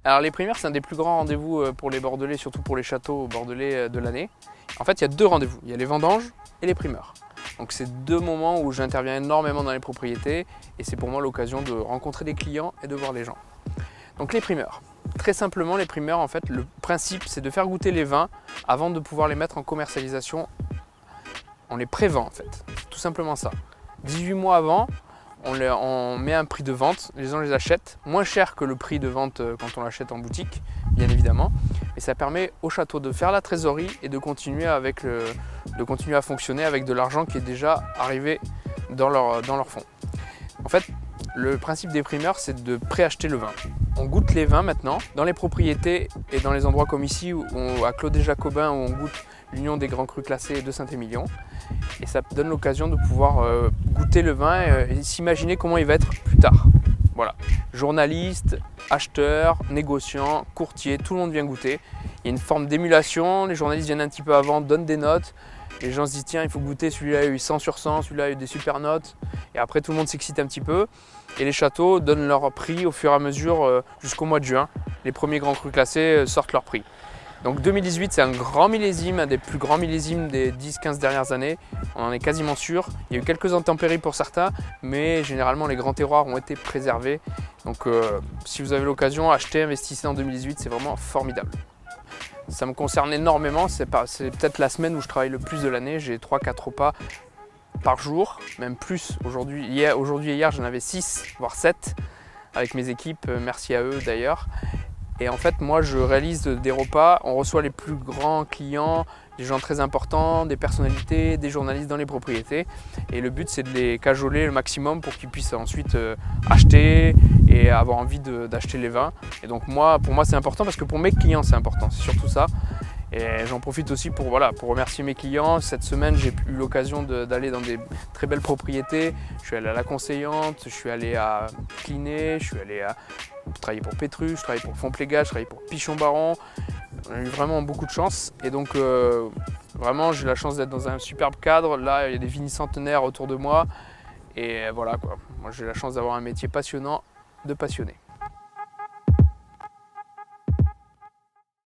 Alors les primaires, c'est un des plus grands rendez-vous pour les Bordelais, surtout pour les châteaux bordelais de l'année. En fait, il y a deux rendez-vous. Il y a les vendanges et les primeurs. Donc c'est deux moments où j'interviens énormément dans les propriétés et c'est pour moi l'occasion de rencontrer des clients et de voir les gens. Donc les primeurs. Très simplement, les primeurs, en fait, le principe, c'est de faire goûter les vins avant de pouvoir les mettre en commercialisation. On les prévend en fait, c'est tout simplement ça. 18 mois avant, on met un prix de vente, les gens les achètent, moins cher que le prix de vente quand on l'achète en boutique, bien évidemment. Et ça permet au château de faire la trésorerie et de continuer à fonctionner avec de l'argent qui est déjà arrivé dans leur fonds. En fait, le principe des primeurs, c'est de préacheter le vin. On goûte les vins maintenant dans les propriétés et dans les endroits comme ici, à Clos des Jacobins, où on goûte l'Union des grands crus classés de Saint-Émilion. Et ça donne l'occasion de pouvoir goûter le vin et s'imaginer comment il va être plus tard. Voilà, journalistes, acheteurs, négociants, courtiers, tout le monde vient goûter. Il y a une forme d'émulation, les journalistes viennent un petit peu avant, donnent des notes. Les gens se disent tiens, il faut goûter, celui-là a eu 100 sur 100, celui-là a eu des super notes. Et après tout le monde s'excite un petit peu. Et les châteaux donnent leur prix au fur et à mesure jusqu'au mois de juin. Les premiers grands crus classés sortent leur prix. Donc 2018, c'est un grand millésime, un des plus grands millésimes des 10-15 dernières années. On en est quasiment sûr. Il y a eu quelques intempéries pour certains, mais généralement les grands terroirs ont été préservés. Donc si vous avez l'occasion, achetez, investissez en 2018, c'est vraiment formidable. Ça me concerne énormément, c'est peut-être la semaine où je travaille le plus de l'année. J'ai 3-4 repas par jour, même plus aujourd'hui. Aujourd'hui et hier, j'en avais 6, voire 7 avec mes équipes, merci à eux d'ailleurs. Et en fait, moi, je réalise des repas, on reçoit les plus grands clients, des gens très importants, des personnalités, des journalistes dans les propriétés. Et le but, c'est de les cajoler le maximum pour qu'ils puissent ensuite acheter et avoir envie d'acheter les vins. Et donc pour moi, c'est important parce que pour mes clients, c'est important, c'est surtout ça. Et j'en profite aussi pour remercier mes clients. Cette semaine, j'ai eu l'occasion d'aller dans des très belles propriétés. Je suis allé à La Conseillante, je suis allé à Cliné, je suis allé travailler pour Pétrus, je travaille pour Fontplégal, je travaille pour Pichon-Baron. On a eu vraiment beaucoup de chance. Et donc, vraiment, j'ai la chance d'être dans un superbe cadre. Là, il y a des vignes centenaires autour de moi. Et voilà quoi. Moi, j'ai la chance d'avoir un métier passionnant de passionné.